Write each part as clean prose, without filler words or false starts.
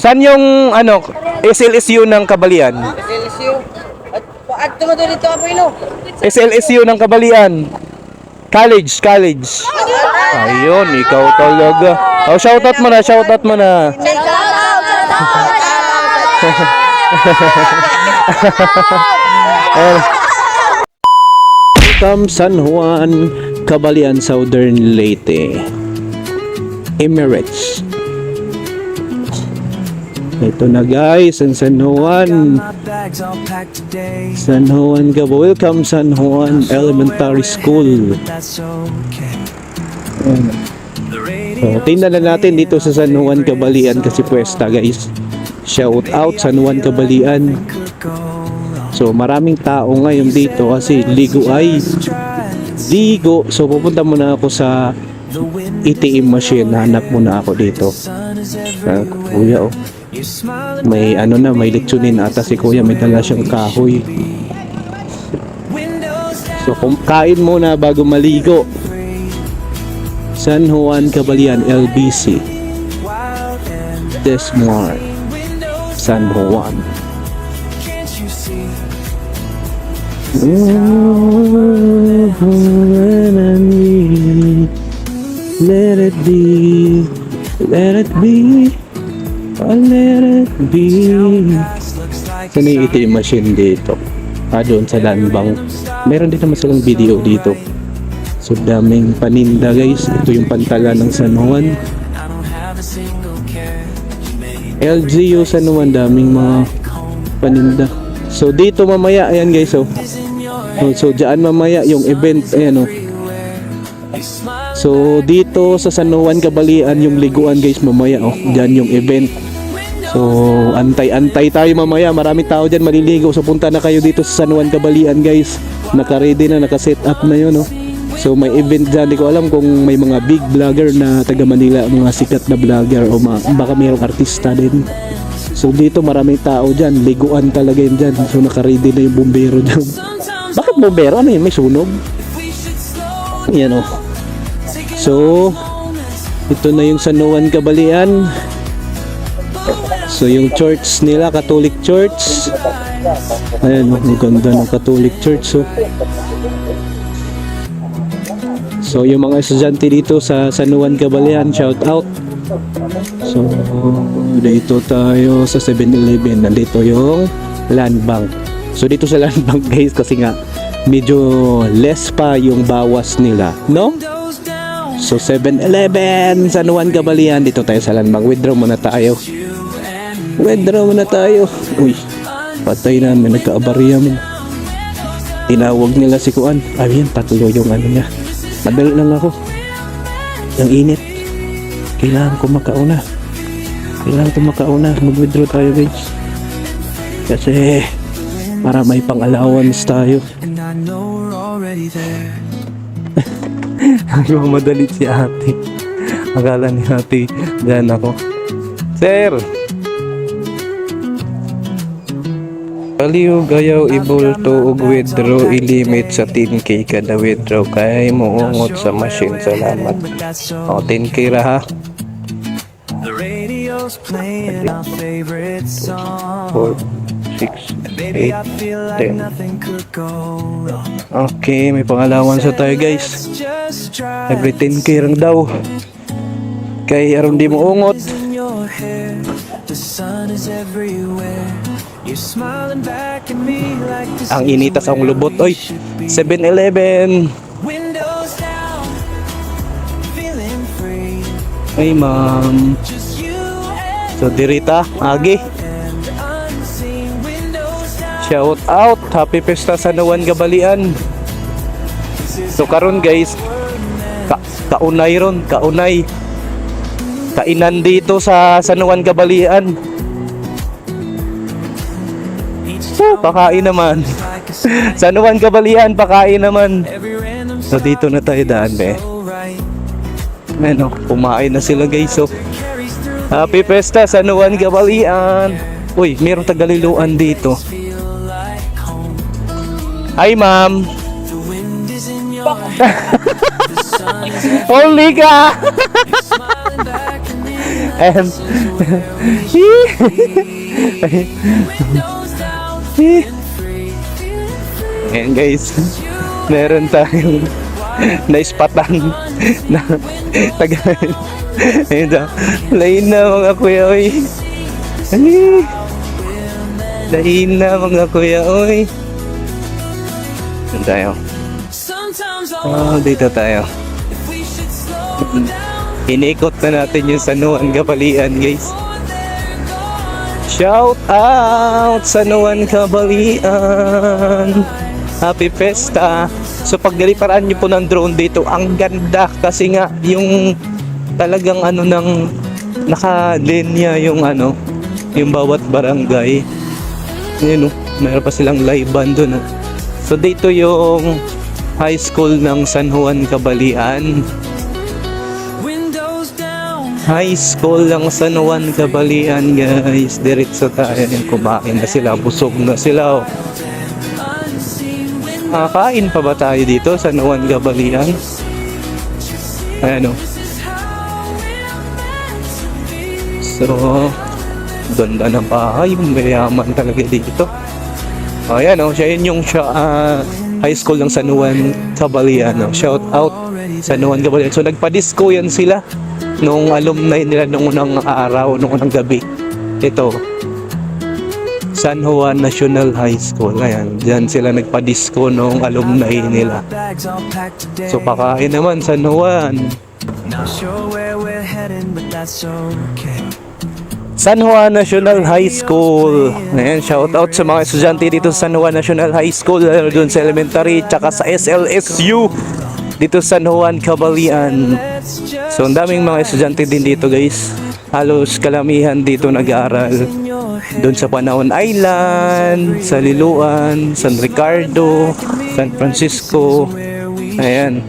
Saan yung ano, SLSU ng Kabalian? SLSU. At tumado dito ako ino. SLSU ng Kabalian. College. Ayun, ikaw talaga. Oh, shoutout mo na. Welcome San Juan, Kabalian, Southern Leyte, Emirates. Ito na guys, ang San Juan. San Juan Gabo. Welcome San Juan Elementary School. Ayan. So, tingnan na natin dito sa San Juan Kabalian kasi pwesta guys. Shout out San Juan Kabalian. So maraming tao ngayon dito kasi ligo. So pupunta muna ako sa ATM machine. Hanap muna ako dito. Kuya oh. May ano na, may litsunin ata si kuya, may dala siyang kahoy. So kain muna bago maligo. San Juan Kabalian LBC Desmar San Juan. Let it be, let it be, oh, let it be. Saan yung ATM machine dito? Doon sa Lanbang. Meron din naman silang video dito. So daming paninda guys. Ito yung pantalan ng San Juan. LGU San Juan, daming mga paninda. So dito mamaya, ayan guys oh. So dyan mamaya yung event, ayan oh. So dito sa San Juan Kabalian yung liguan guys mamaya oh. Dyan yung event. So antay-antay tayo mamaya. Maraming tao dyan maliligo. So punta na kayo dito sa San Juan Kabalian guys. Naka-ready na, naka-set up na yun oh. So may event dyan. Di ko alam kung may mga big vlogger na taga Manila, mga sikat na vlogger o baka mayroong artista din. So dito maraming tao dyan. Liguan talaga yun dyan. So naka-ready na yung bumbero dyan. Bakit bumbero? Ano yun? May sunog? Yan oh. So ito na yung San Juan Kabalian. So yung church nila, Catholic Church. Ayan, ang ganda ng Catholic Church oh. So yung mga estudyante dito sa San Juan Kabalian, shout out. So dito tayo sa 7-Eleven. Nandito yung Land Bank. So dito sa Land Bank guys, kasi nga medyo less pa yung bawas nila, no? So 7-Eleven, San Juan Kabalian. Dito tayo sa Land Bank. Withdraw muna tayo. Uy, patay na, may nagkaabarya mo. Tinawag nila si Kuan. Ayun, tatlo yung ano niya. Madali lang ako. Ang init. Kailangan ko makauna. Mag-withdraw tayo guys. Kasi para may pang-allowance tayo. Madali si ate. Akala ni ate dyan ako. Sir! Aliw gayaw ibulto ug withdraw i-limit sa 10k kada withdraw kay muungot sa machine. Salamat. 10k ra ha. 4, 6, 8, 10. Okay, may pang-allowance na tayo guys. Every 10k lang daw. Kay aron di mo ungot. Ang initas ang lubot. Oy, 7-Eleven. Ay ma'am. So dirita, agi. Shout out, happy pesta San Juan Kabalian. So karon guys, kaunay ron, kaunay. Kainan dito sa San Juan Kabalian. Pakain naman. San Juan Kabalian, pakain naman. So dito na tayo daan be. Ano, kumain na sila guys. So happy pesta San Juan Kabalian. Uy, mayroong tagaliluan dito. Hi ma'am. Holy ka. And ayan guys, meron tayong naispatan na tagal. Ayun daw, lain na mga kuya oy. Ani, lain na mga kuya oy. Saan tayo? Dito tayo. Inikot na natin yung San Juan Kabalian guys. Shout out San Juan Kabalian. Happy Festa. So pag niliparaan nyo po ng drone dito, ang ganda kasi nga yung talagang ano ng nakalinya yung ano, yung bawat barangay. Yun oh, mayroon pa silang live band doon. Oh. So dito yung high school ng San Juan Kabalian. High school ng San Juan Kabalian guys. Diretso tayo, kumain na sila, busog na sila. Oh. Kain pa ba tayo dito sa San Juan Kabalian? Ayan o. So, ganda ng bahay. Mayaman talaga dito. Ayan o, siya yun yung high school ng San Juan Kabalian. No? Shout out San Juan Kabalian. So, nagpa-disco yan sila nung alumni nila nung unang araw, nung unang gabi. Ito, San Juan National High School. Ayan, dyan sila nagpa-disco nung alumni nila. So, pakain naman San Juan. San Juan National High School. Ayan, shout out sa mga estudyante dito sa San Juan National High School, doon sa elementary, tsaka sa SLSU dito sa San Juan Kabalian. So, ang daming mga estudyante din dito guys. Halos kalamihan dito nag-aaral doon sa Panaon Island, sa Liloan, San Ricardo, San Francisco. Ayan.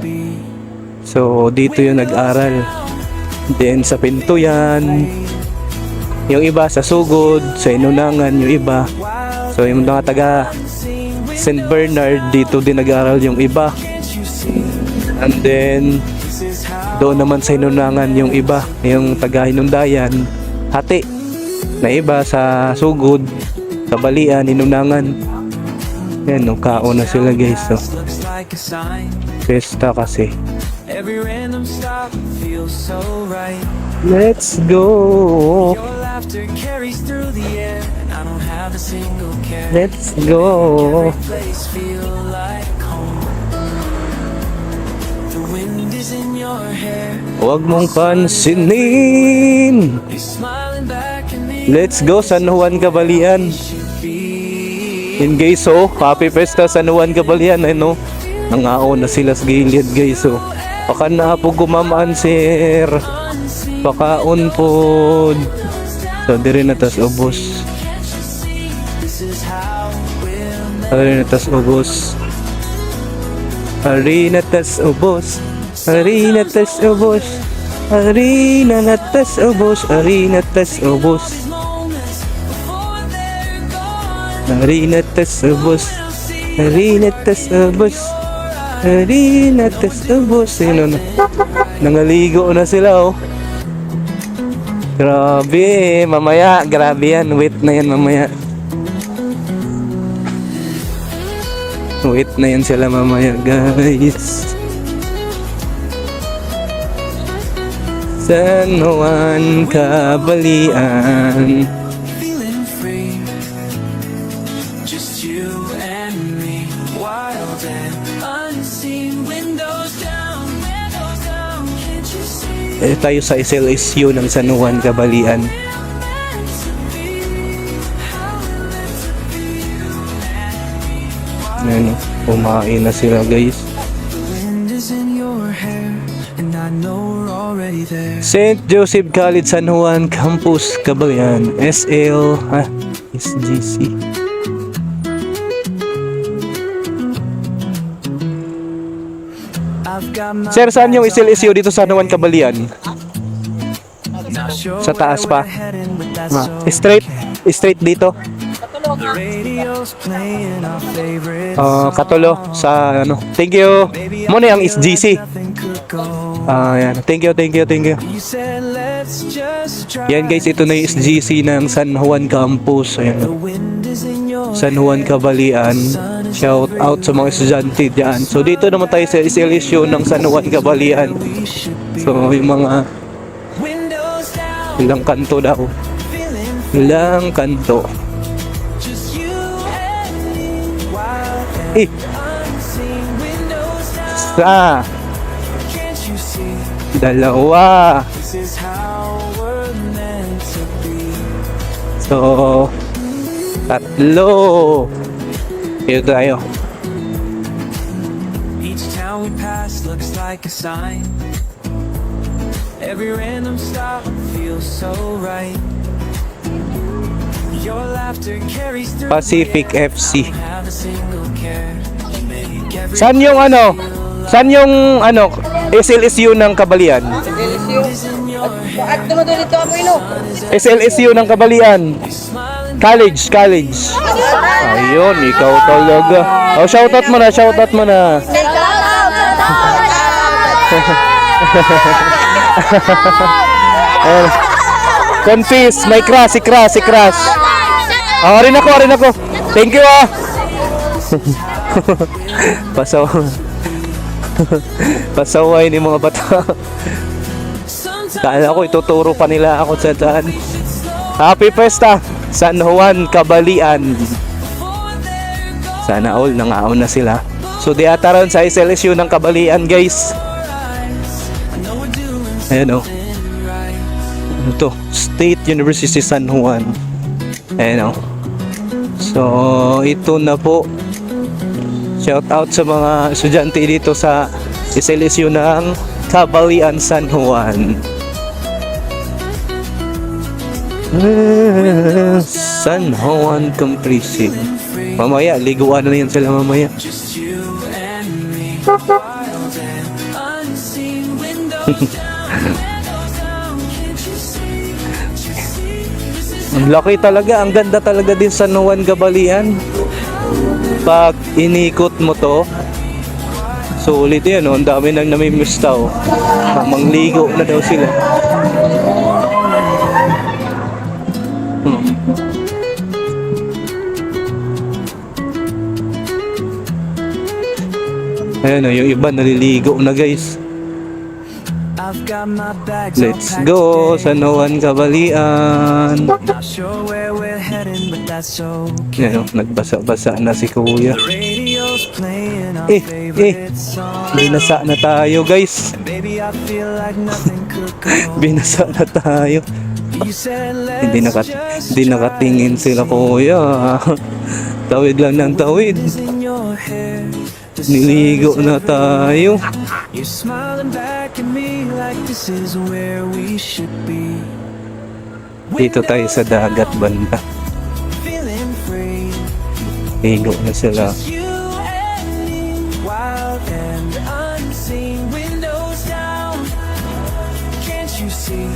So, dito yung nag-aral. Then, sa Pintuyan. Yung iba sa Sugod, sa Inunangan, yung iba. So, yung mga taga St. Bernard, dito din nag-aral yung iba. And then, doon naman sa Inunangan yung iba, yung taga Hinundayan, Hati. Na iba sa Sugod, sa Balian, Inunangan. Yan, no, kaon na sila guys. So, Festa kasi. Let's go. Let's go. Huwag mong pansinin. Let's go San Juan Kabalian. In guys, oh, happy Festa San Juan Kabalian. Ano, nangaon na sila sa gilid guys. Oh, baka na po gumamaan sir. Pakaon po. So, diri na tas ubos. Diri na tas ubos. Arena tas ubos. Arena tas ubos. Arena na tas ubos. Arena tas ubos. Arena tas ubos. Arena tas ubos. Arena tas ubos. Sino na? Nangaligo na sila oh. Grabe, mamaya, grabe yan. Wait na yan mamaya. Wait na yan sila mamaya, guys. San Juan Kabalian. Feeling free, just you and me. Wild and unseen, windows down, can't you see? Tayo sa SLSU ng San Juan Kabalian. Ayan, kumain na sila guys. Wind is in your hair, and I know we're already there. St. Joseph College San Juan Campus Kabalian. SGC. I've got my Sir, saan yung SLSU dito sa San Juan Kabalian? not sure Sa taas pa. where we're heading, but that's Straight dito. The radio's playing our favorite Katulo sa ano. Thank you. Muna yung SGC. nothing could go. Yan. Thank you. You said let's just just drive. Yan guys, ito na yung SGC ng San Juan Campus. The Ayan, wind is in your San Juan Cabalian. Shout out sa mga estudyante dyan. So dito naman tayo sa SLSU ng San Juan Cabalian. we should be. So yung mga Windows down, ilang kanto daw. feeling Ilang kanto. just you and me. Wild and Eh, unseen. Windows down, sa can't you see? dalawa. This is how we're meant to be. So, tatlo. Ito tayo. Each town we pass looks like a sign. Every random stop feels so right. Your laughter carries through Pacific the air. FC. I don't have a single care. You make every Saan yung ano? Saan yung ano? SLSU ng Kabalian? LSU. is in your At mo doon dito ako ino. SLSU ng Kabalian. smiling. College. Ayun, ikaw talaga. Oh, shoutout mo na. Ayun. Confess, may crush, si crush. Oh, rin ako. Thank you ah. Pasaw. Pasaway ni mga bata. Kala ko ituturo pa nila ako sa daan. Happy Fiesta, San Juan Cabalian. Sana all nangaon na sila. So di ata ron sa SLSU ng Cabalian guys. Ayan o. Ano to? State University San Juan. Ayan o. So ito na po. Shout out sa mga estudyante dito sa SLSU ng Cabalian San Juan. San Juan Comprehensive. Mamaya, liguan na yan sila mamaya. Just you and me. Wild and unseen. Windows down, can't you see? This is Ang laki talaga, ang ganda talaga din sa San Juan Cabalian. Pag inikot mo to, sulit yan, oh. Ang dami nang namimiss tao. Mangligo na daw sila. Ayan o, yung iba naliligo na guys. I've got my bags all Let's packed go, today. San Juan Cabalian. Not sure where we're heading, but that's okay. Ayan o, nagbasa-basa na si kuya. The radio's playing our Eh, favorite song. Binasa na tayo guys. And baby, I feel like nothing could go. Binasa na tayo. You said Hindi, let's just hindi nakatingin sila kuya. Tawid lang ng tawid. is in your hair. The Niligo sun is na tayo. You're smiling back at me like this is where we should be. Dito tayo sa dagat banda. Feeling free. Ligo na sila. You and me, wild and unseen. Windows down. Can't you see?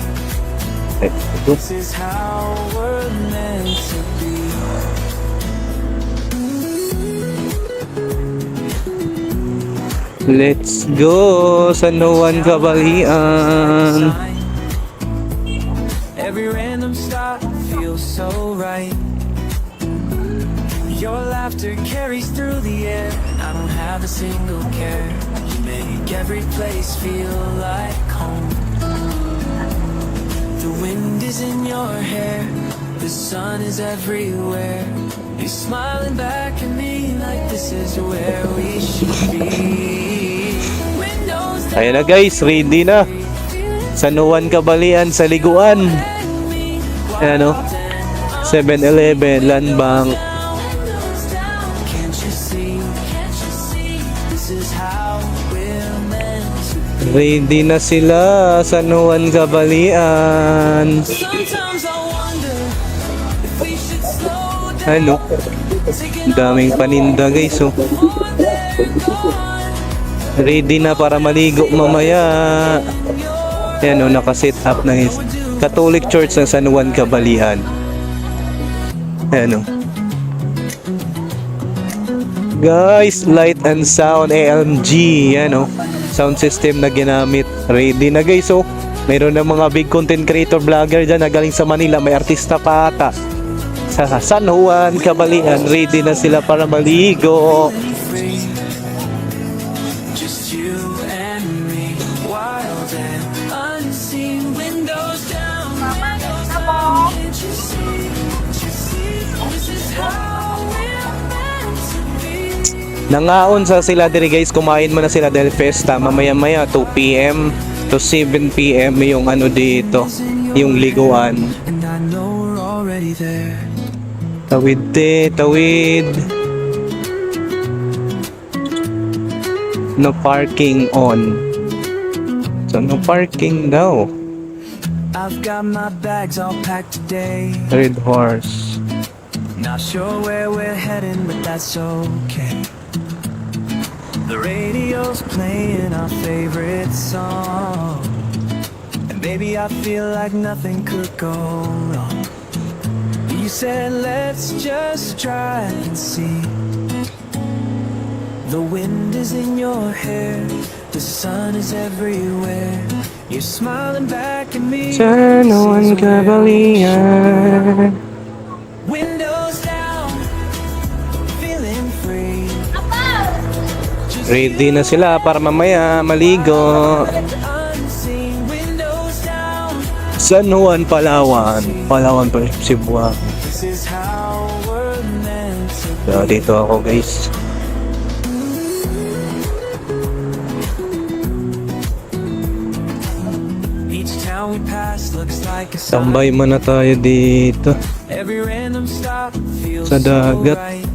Eh, This is how we're meant to be. Let's go, San Juan Cabalian. Every random stop feels so right. Your laughter carries through the air, and I don't have a single care. You make every place feel like home. The wind is in your hair, the sun is everywhere. You're smiling back at me like this is where we should be. Windows down, Ayan na guys, ready na. San Juan Cabalian sa liguan. Ayan o. 7-Eleven, Land Bank. can't you see? This is how we're meant to be. Ready na sila, San Juan Cabalian. Sometimes I wonder if we should slow down. Ano? Ang daming paninda guys oh. Ready na para maligo mamaya. Yan o, nakaset up na his Catholic Church ng San Juan Cabalian. Yan o. Guys, light and sound AMG. Yan o. Sound system na ginamit. Ready na guys oh. Mayroon ng mga big content creator vlogger dyan na galing sa Manila. May artista pa ata. Sa San Juan, Kabalian, ready na sila para maligo. Free. Just you and me, wild and unseen. Windows down, windows down. Can't you see? Can't you see? This is how we're meant to be. Nangaon sa sila diri guys, kumain muna sila dahil festa. Mamaya-maya 2 p.m. to 7 p.m. yung ano dito, yung liguan. And I know we're already there. Tawid tawid. No parking on. So no parking daw. I've got my bags all packed today. Red horse. Not sure where we're heading, but that's okay. The radio's playing our favorite song, and baby, I feel like nothing could go wrong. You said let's just try and see. The wind is in your hair, the sun is everywhere. You're smiling back at me. San Juan, Kabalian. Windows down, feeling free. Ready na sila para mamaya maligo. Unseen, windows down. San Juan, Palawan. Palawan pa Cebu. This is how we're meant to So dito ako guys. be. Each town we pass looks like a Tambay sign. muna tayo dito. Every random stop feels Sa dagat. so right.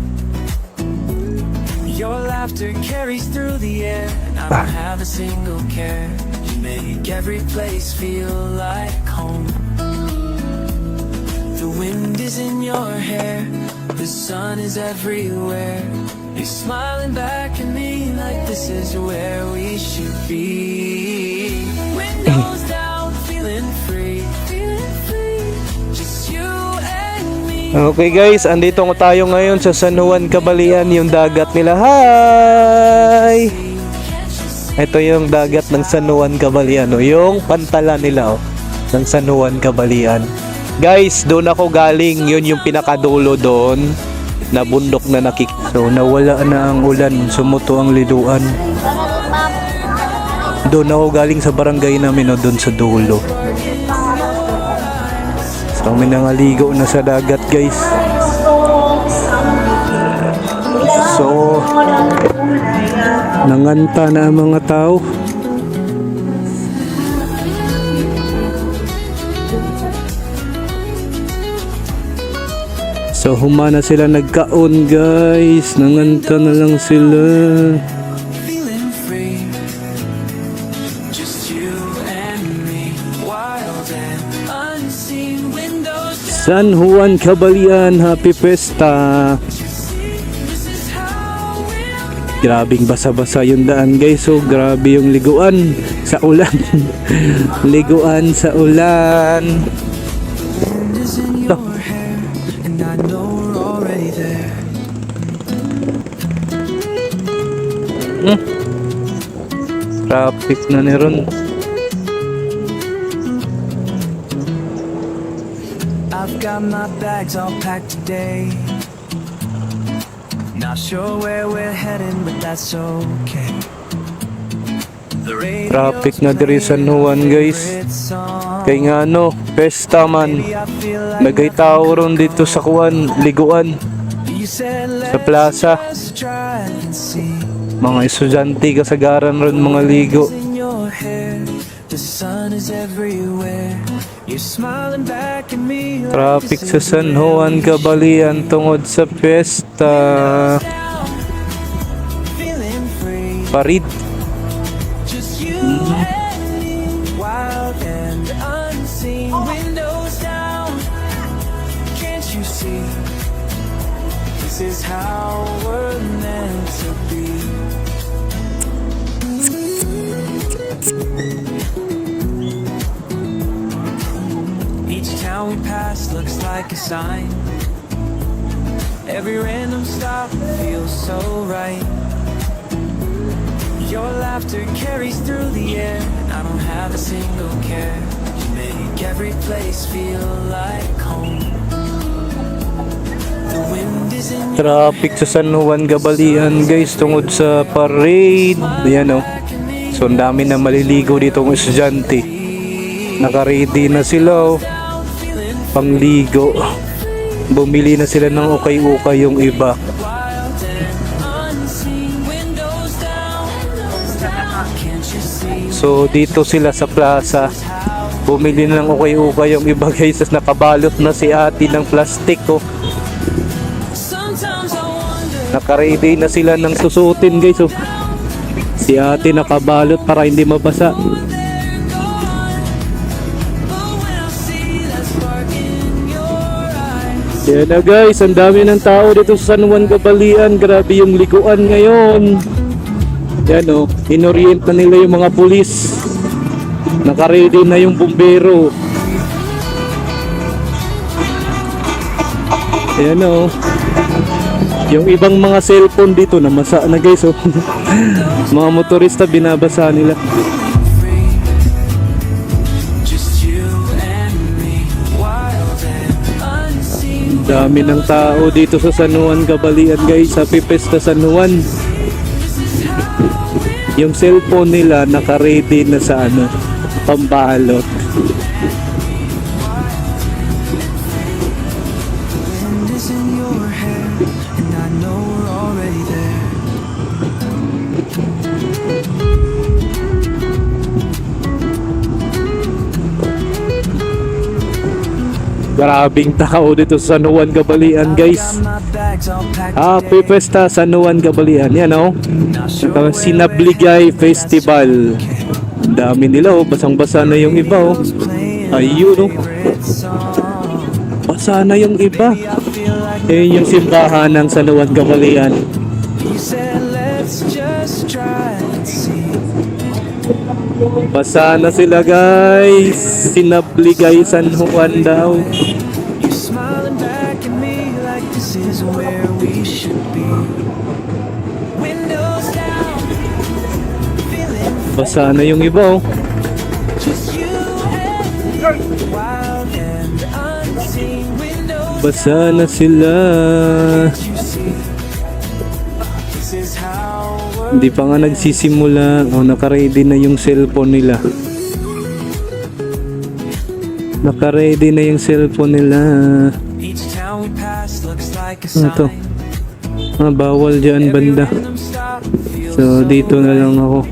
Your laughter carries through the air, and I don't have a single care. You make every place feel like home. The wind is in your hair, the sun is everywhere. You're smiling back at me like this is where we should be. Windows down, feeling free, just you and me. Okay guys, andito ko tayo ngayon sa San Juan, Kabalian, yung dagat nila. Hi! Ito yung dagat ng San Juan, Kabalian, oh. Yung pantala nila oh, ng San Juan, Kabalian. Guys, doon ako galing, yun yung pinakadulo doon na bundok na So nawala na ang ulan, sumuto ang liduan. Doon ako galing sa barangay namin, oh, doon sa dulo. So may nangaligo na sa dagat guys. So nanganta na ang mga tao. So humana sila nagkaon guys. Nanganta na lang sila. Feeling free, just you and me, wild and unseen. Windows down, San Juan, Kabalian, happy festa. this is how we're Grabing basa-basa yung daan guys. So grabe yung liguan sa ulan. Liguan sa ulan. wind is in your hair, and I know we're already there. Traffic na ni Ron. I've got my bags all packed today. Not sure where we're heading, but that's okay. The radio's Traffic na diri sa San Juan guys. favorite song. Kay nga no, festa man. Baby, I feel like Nagay tao ron dito sa kuwan, liguan. you said Sa plaza. let's try and see. Mga estudyante kasagaran ron mga ligo. In your hair, the sun is everywhere. You're smiling back at me. Like Traffic this sa is San Juan, Kabalian tungod sa pesta. down, feeling free. Parid. Just you and me, wild and unseen. Windows down, can't you see? This is how we're meant to be. Each town we pass looks like a sign. Every random stop feels so right. Your laughter carries through the air, and I don't don't have a single care. You make every place feel like home. The wind is in your Traffic sa San Juan Gabalian guys tungod sa parade. Ayan oh. So ang dami na maliligo dito ng estudyante. Naka-ready na sila oh. Pangligo. Bumili na sila ng ukay-ukay yung iba. wild and unseen. Windows down, can't you see? So dito sila sa plaza. Bumili na ng ukay-ukay yung iba guys. Tapos nakabalot na si ate ng plastic oh. Sometimes I wonder. Naka-ready na sila ng susutin guys oh. Si ate nakabalot para hindi mabasa. Yan na guys, ang dami ng tao dito sa San Juan Gabalian. Grabe yung liguan ngayon. Yan o, inorient na nila yung mga pulis. Naka-ready na yung bumbero. Yan o. Yung ibang mga cellphone dito namasa na guys oh. Mga motorista binabasa nila. Free, just you and me, wild and unseen. Dami ng tao dito sa San Juan Gabalian guys. Happy Fiesta San Juan. Yung cellphone nila naka-ready na sa ano, pambalot. Wind is in your hair, and I know we're already there. Grabing tao dito sa San Juan Gabalian guys. Got my bags all packed Happy today. Fiesta San Juan Gabalian. Yan oh. Not sure Ang where Sinabligay we're headed, but that's Festival. Ang dami nila oh. Basang-basa na yung iba oh. playing Ayun oh. my favorite song. Basa na yung iba. I feel like Eh yung simbahan ng San Juan Gabalian. you said let's just try and see. Basa na sila guys. Sinabligay San Juan daw. You're smiling back at me like this is where we should be. Windows down, feeling Basa na yung iba oh. just you and me, wild and unseen. Windows Basa na sila. you see. This is how we're Hindi pa nga nagsisimula. Oh, naka-ready na yung cellphone nila. Naka-ready na yung cellphone nila. each town we pass looks like a Ano to? sign. Bawal dyan Every banda. random stop feels So dito na lang ako.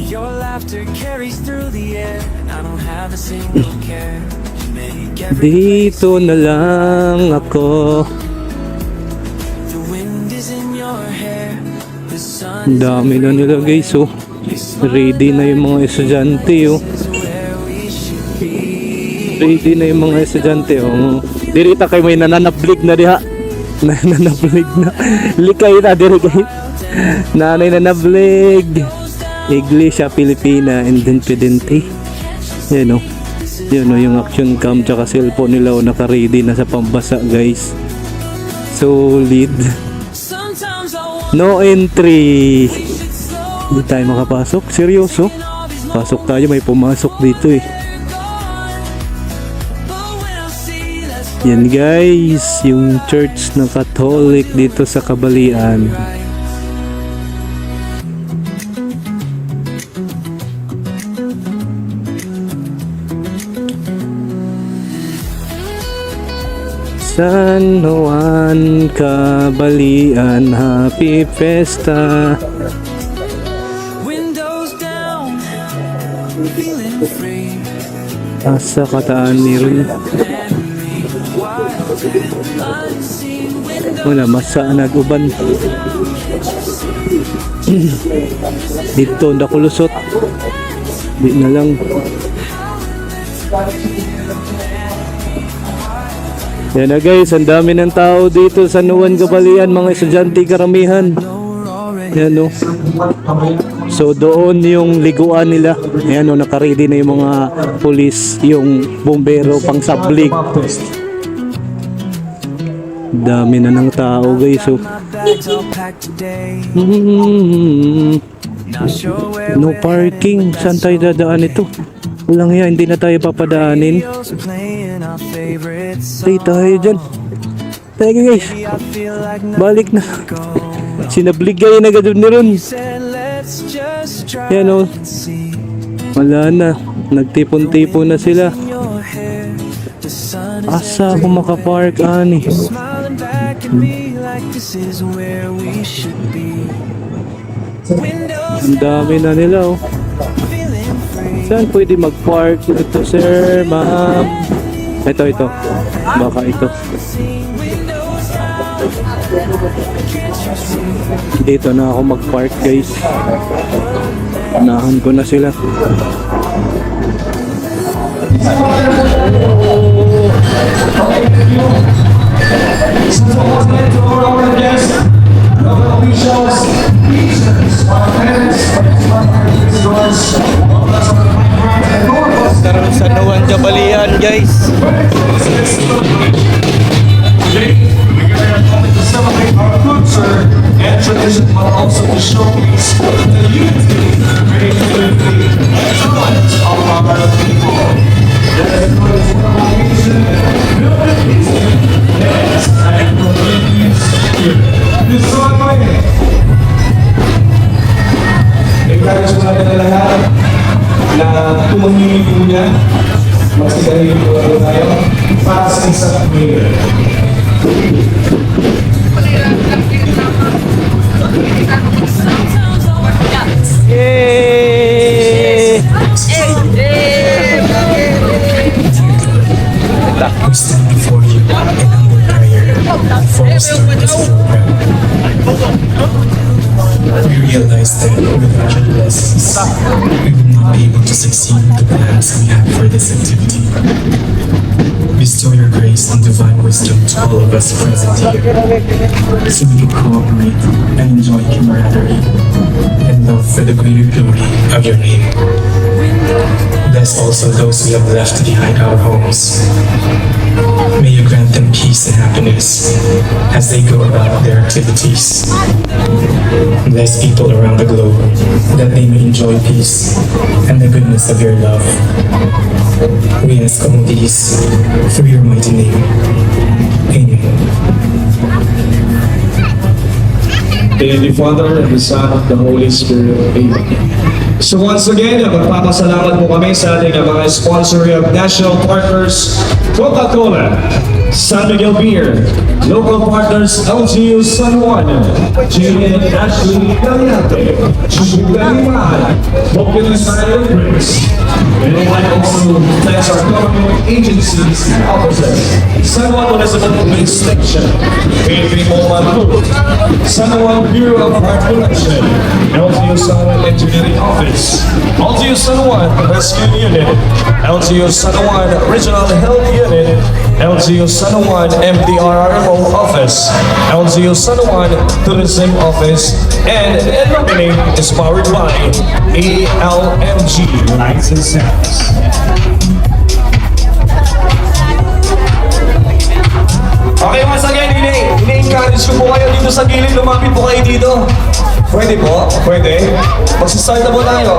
Your laughter carries through the air. I don't have a single care. You make every Dito na lang ako. The wind is in your hair. The sun Ang dami na nila guys oh. Ready na yung mga estudyante oh. is where we should be. Ready na yung mga estudyante oh. Dirita kay may nananablig na diha. Nananablig na. Likay na diri guys. Nanay nanablig. Iglesia Pilipina Independiente. Yan oh. Yan oh yung action cam tsaka cellphone nila oh. Naka-ready na sa pambasa guys. Solid. Sometimes I No entry. should slow Hindi tayo makapasok. Seryoso? all these Pasok tayo, may pumasok dito eh. but when I see that's Yan guys, yung church ng Catholic dito sa Kabalian. right. San Juan Kabalian, Happy Fiesta. Windows down, feeling free. Asa kataan ni Rin. And me, wild and unseen. Windows Wala, masa nag-uban. Dito, nakulusot. Di na lang. Yan na guys, ang dami ng tao dito sa San Juan Gabalian, mga estudyante karamihan. know we're already Yan o. So doon yung liguan nila. Ayan o, nakaready na yung mga pulis, yung bumbero pang sablig. Dami na ng tao guys o. my bags all packed today. Not sure where No we're parking. Saan tayo dadaan ito? Walang yan, hindi na tayo papadaanin. radios are playing our favorite Stay song. tayo dyan. Teka guys, I feel like balik na. go. Sinabligay na gadon ni Ron. Said let's just try Yan o, and see wala na. Nagtipon-tipon na sila. your hair. The sun is Asa ako makapark, ani? smiling back at me like this is where we should be. Windows Ang dami na nila oh. feeling free. Saan pwede mag-park? Ito sir, ma'am. Ito. Baka ito. Windows down. Can't you see? Dito na ako mag-park guys. Unahan ko na sila. Karoon sa Nuwan Jabalian guys. To celebrate our culture and tradition, but also to showcase the unity, creativity, and talent of our people. This is one of our reasons, building history, yes, and building history. This song, encourage mo natin na lahat na tumahimik muna, magsigahimik muna tayo para sa isang mayor. Yay! We stand before you in humble prayer for the start of this program. We realize that without your blessings, we will not be able to succeed with the plans we have for this activity. Bestow your grace and divine wisdom to all of us present here, so we can cooperate and enjoy camaraderie and love for the greater glory of your name. Bless also those we have left behind our homes. May you grant them peace and happiness as they go about their activities. Bless people around the globe that they may enjoy peace and the goodness of your love. We ask all these through your mighty name. Amen. In the name of the Father, and the Son, and the Holy Spirit. Amen. So once again, magpapasalamat po kami sa ating mga sponsor of national partners, Coca-Cola, San Miguel Beer, local partners LGU San Juan, Jillian and Ashley Caliente, Chubuganiman, Popular Style Drinks. And I'd like also to thank our government agencies and offices, San Juan Municipal Police Station, Philippine Food, San Juan Bureau of Art Collection, LGU San Juan Engineering Office, LGU San Juan Rescue Unit, LGU San Juan Regional Health Unit, LGU San Juan MDRRMO Office, LGU San Juan Tourism Office, and the company is powered by ALMG Lights and Sounds. Okay, once again, ina-encourage ko po kayo dito sa gilid, lumapit po kayo dito. Pwede po? Pwede. Magsistart na po tayo.